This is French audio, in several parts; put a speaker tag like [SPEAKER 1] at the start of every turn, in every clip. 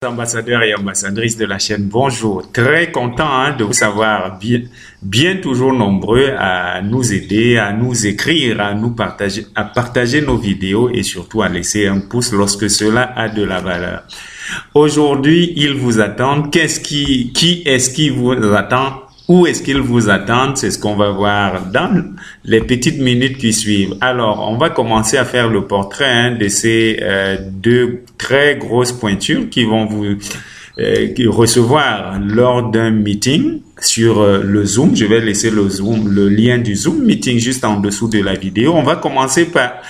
[SPEAKER 1] Ambassadeurs et ambassadrices de la chaîne, bonjour. Très content de vous savoir bien toujours nombreux à nous aider, à nous écrire, à partager nos vidéos et surtout à laisser un pouce lorsque cela a de la valeur. Aujourd'hui, ils vous attendent. Qui est-ce qui vous attend? Où est-ce qu'ils vous attendent? C'est ce qu'on va voir dans les petites minutes qui suivent. Alors, on va commencer à faire le portrait de ces deux très grosses pointures qui vont vous recevoir lors d'un meeting sur le Zoom. Je vais laisser le lien du Zoom meeting juste en dessous de la vidéo. On va commencer par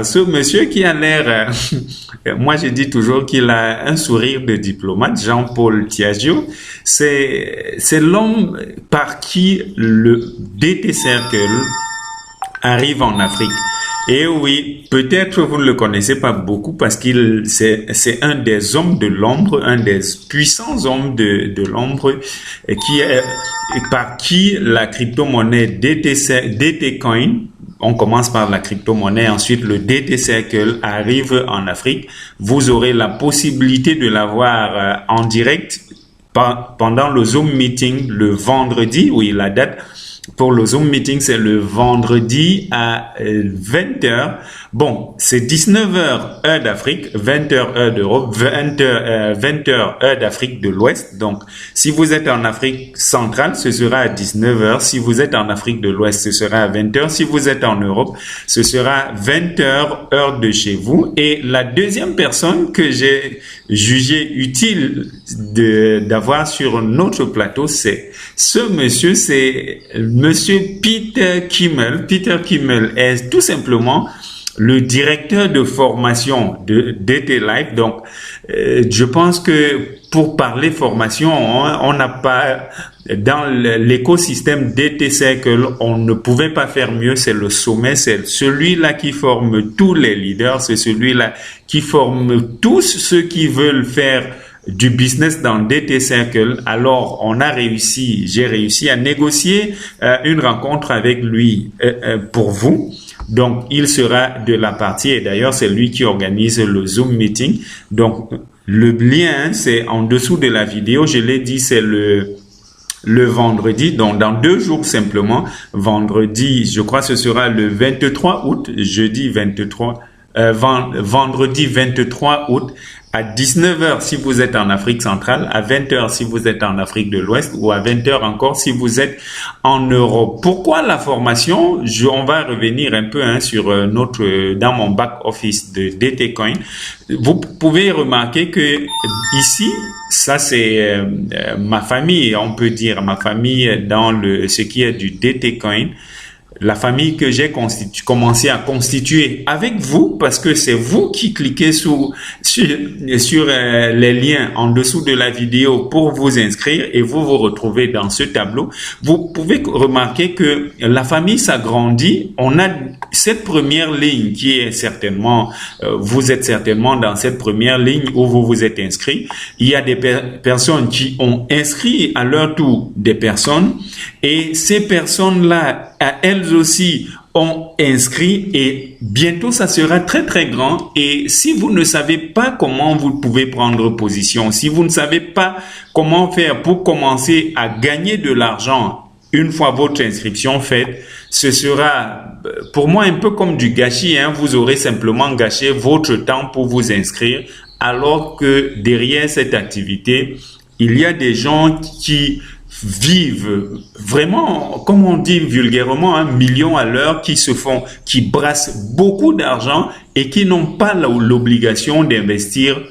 [SPEAKER 1] ce monsieur qui a l'air, moi je dis toujours qu'il a un sourire de diplomate, Jean-Paul Thiagiot. C'est l'homme par qui le DT Circle arrive en Afrique. Et oui, peut-être vous ne le connaissez pas beaucoup parce c'est un des hommes de l'ombre, un des puissants hommes de l'ombre par qui la crypto-monnaie DT Coin, on commence par la crypto-monnaie, ensuite le DT Circle arrive en Afrique. Vous aurez la possibilité de l'avoir en direct pendant le Zoom meeting le vendredi. Oui, la date pour le Zoom meeting, c'est le vendredi à 20h. Bon, c'est 19h heure d'Afrique, 20h heure d'Europe, 20h heure d'Afrique de l'Ouest. Donc, si vous êtes en Afrique centrale, ce sera à 19h. Si vous êtes en Afrique de l'Ouest, ce sera à 20h. Si vous êtes en Europe, ce sera 20h heure de chez vous. Et la deuxième personne que j'ai jugé utile d'avoir sur notre plateau, c'est Monsieur Peter Kimmel. Peter Kimmel est tout simplement le directeur de formation de DT Life. Donc, je pense que pour parler formation, on n'a pas, dans l'écosystème DT Circle, on ne pouvait pas faire mieux. C'est le sommet, c'est celui-là qui forme tous les leaders, c'est celui-là qui forme tous ceux qui veulent faire du business dans DT Circle. Alors, j'ai réussi à négocier une rencontre avec lui pour vous. Donc, il sera de la partie et d'ailleurs, c'est lui qui organise le Zoom meeting. Donc, le lien, c'est en dessous de la vidéo. Je l'ai dit, c'est le vendredi, donc dans 2 jours simplement. Vendredi, je crois que ce sera le 23 août, vendredi 23 août à 19h si vous êtes en Afrique centrale, à 20h si vous êtes en Afrique de l'Ouest ou à 20h encore si vous êtes en Europe. Pourquoi la formation? On va revenir un peu sur dans mon back office de DT Coin. Vous pouvez remarquer que ici, ça c'est ma famille, on peut dire ma famille dans ce qui est du DT Coin. La famille que j'ai commencé à constituer avec vous parce que c'est vous qui cliquez sur les liens en dessous de la vidéo pour vous inscrire et vous vous retrouvez dans ce tableau. Vous pouvez remarquer que la famille s'agrandit. On a cette première ligne qui est certainement, vous êtes certainement dans cette première ligne où vous vous êtes inscrit. Il y a des personnes qui ont inscrit à leur tour des personnes et ces personnes-là, elles aussi ont inscrit et bientôt ça sera très très grand. Et si vous ne savez pas comment vous pouvez prendre position, si vous ne savez pas comment faire pour commencer à gagner de l'argent une fois votre inscription faite, ce sera pour moi un peu comme du gâchis. Vous aurez simplement gâché votre temps pour vous inscrire alors que derrière cette activité, il y a des gens qui vivent vraiment, comme on dit vulgairement, 1 million à l'heure, qui brassent beaucoup d'argent et qui n'ont pas l'obligation d'investir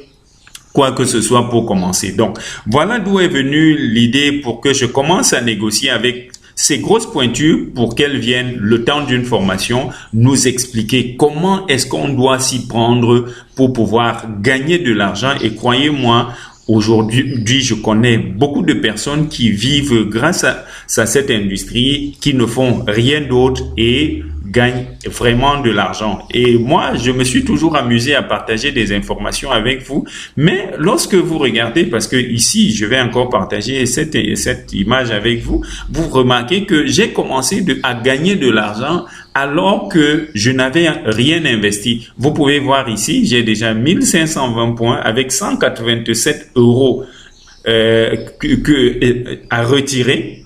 [SPEAKER 1] quoi que ce soit pour commencer. Donc, voilà d'où est venue l'idée pour que je commence à négocier avec ces grosses pointures pour qu'elles viennent, le temps d'une formation, nous expliquer comment est-ce qu'on doit s'y prendre pour pouvoir gagner de l'argent. Et croyez-moi, aujourd'hui, je connais beaucoup de personnes qui vivent grâce à cette industrie, qui ne font rien d'autre et gagnent vraiment de l'argent. Et moi, je me suis toujours amusé à partager des informations avec vous. Mais lorsque vous regardez, parce que ici, je vais encore partager cette image avec vous, vous remarquez que j'ai commencé à gagner de l'argent alors que je n'avais rien investi. Vous pouvez voir ici, j'ai déjà 1520 points avec 187 euros à retirer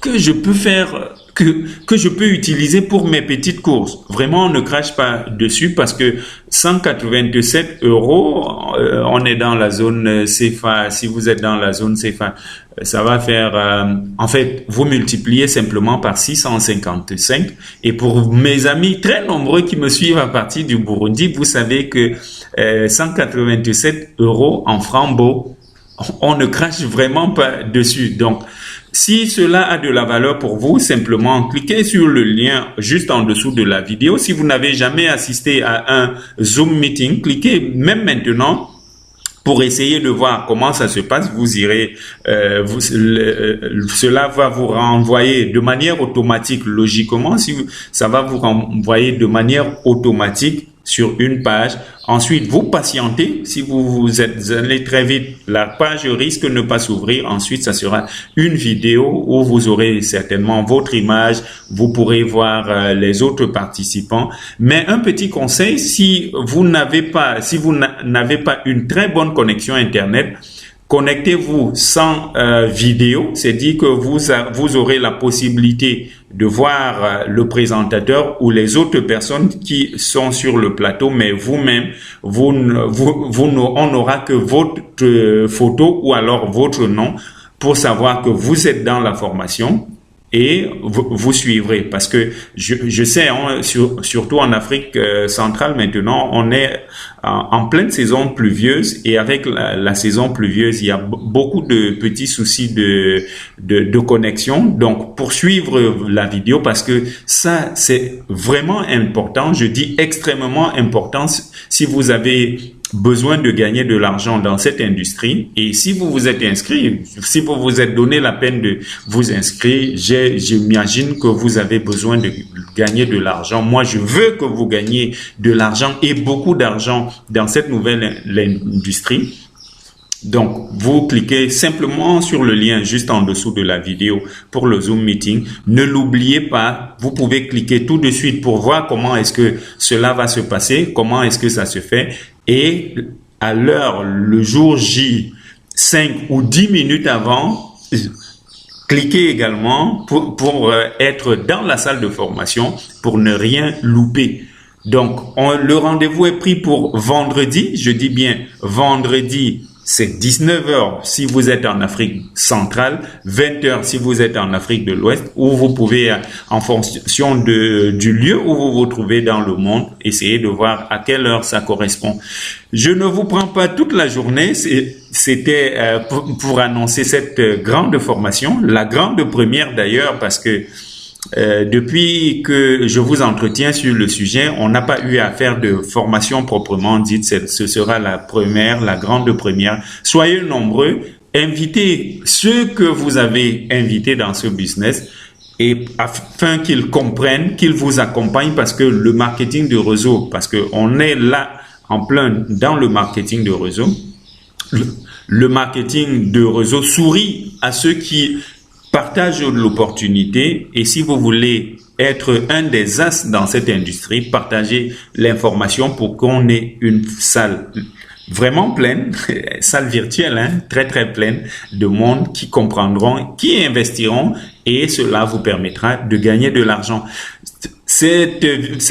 [SPEAKER 1] que je peux faire, que je peux utiliser pour mes petites courses. Vraiment, on ne crache pas dessus parce que 187 euros, on est dans la zone CFA. Si vous êtes dans la zone CFA, ça va faire, en fait, vous multipliez simplement par 655. Et pour mes amis très nombreux qui me suivent à partir du Burundi, vous savez que 187 euros en francs beaux, on ne crache vraiment pas dessus. Donc, si cela a de la valeur pour vous, simplement cliquez sur le lien juste en dessous de la vidéo. Si vous n'avez jamais assisté à un Zoom meeting, cliquez même maintenant pour essayer de voir comment ça se passe. Vous irez, cela va vous renvoyer de manière automatique, logiquement, ça va vous renvoyer de manière automatique sur une page. Ensuite, vous patientez. Si vous allez très vite, la page risque de ne pas s'ouvrir. Ensuite, ça sera une vidéo où vous aurez certainement votre image. Vous pourrez voir les autres participants. Mais un petit conseil, si vous n'avez pas une très bonne connexion Internet, connectez-vous sans vidéo, c'est-à-dire que vous aurez la possibilité de voir le présentateur ou les autres personnes qui sont sur le plateau, mais vous-même, on n'aura que votre photo ou alors votre nom pour savoir que vous êtes dans la formation. Et vous suivrez, parce que je sais, surtout en Afrique centrale maintenant, on est en pleine saison pluvieuse, et avec la saison pluvieuse, il y a beaucoup de petits soucis de connexion. Donc, pour suivre la vidéo, parce que ça, c'est vraiment important, je dis extrêmement important, si vous avez besoin de gagner de l'argent dans cette industrie. Et si vous vous êtes inscrit, si vous vous êtes donné la peine de vous inscrire, j'imagine que vous avez besoin de gagner de l'argent. Moi, je veux que vous gagnez de l'argent, et beaucoup d'argent dans cette nouvelle industrie. Donc, vous cliquez simplement sur le lien juste en dessous de la vidéo pour le Zoom meeting. Ne l'oubliez pas, vous pouvez cliquer tout de suite pour voir comment est-ce que cela va se passer, comment est-ce que ça se fait. Et à l'heure, le jour J, 5 ou 10 minutes avant, cliquez également pour être dans la salle de formation, pour ne rien louper. Donc, le rendez-vous est pris pour vendredi, je dis bien vendredi, c'est 19h si vous êtes en Afrique centrale, 20h si vous êtes en Afrique de l'Ouest, où vous pouvez, en fonction du lieu où vous vous trouvez dans le monde, essayer de voir à quelle heure ça correspond. Je ne vous prends pas toute la journée, c'était pour annoncer cette grande formation, la grande première d'ailleurs, parce que depuis que je vous entretiens sur le sujet, on n'a pas eu à faire de formation proprement dite. Ce sera la première, la grande première. Soyez nombreux, invitez ceux que vous avez invités dans ce business, et afin qu'ils comprennent, qu'ils vous accompagnent, parce que le marketing de réseau, parce que on est là en plein dans le marketing de réseau. Le marketing de réseau sourit à ceux qui partagez l'opportunité, et si vous voulez être un des as dans cette industrie, partagez l'information pour qu'on ait une salle vraiment pleine, salle virtuelle, très très pleine de monde qui comprendront, qui investiront, et cela vous permettra de gagner de l'argent. C'est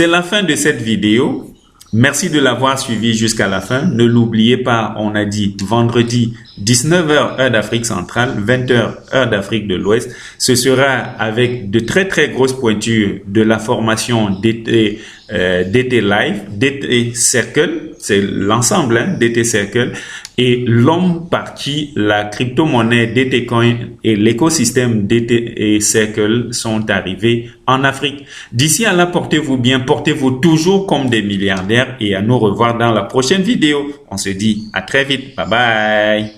[SPEAKER 1] la fin de cette vidéo. Merci de l'avoir suivi jusqu'à la fin. Ne l'oubliez pas, on a dit vendredi 19h heure d'Afrique centrale, 20h heure d'Afrique de l'Ouest. Ce sera avec de très très grosses pointures de la formation DT Live, DT Circle, c'est l'ensemble DT Circle, et l'homme par qui la crypto-monnaie DT Coin et l'écosystème DT Circle sont arrivés en Afrique. D'ici à là, portez-vous bien, portez-vous toujours comme des milliardaires, et à nous revoir dans la prochaine vidéo. On se dit à très vite. Bye bye.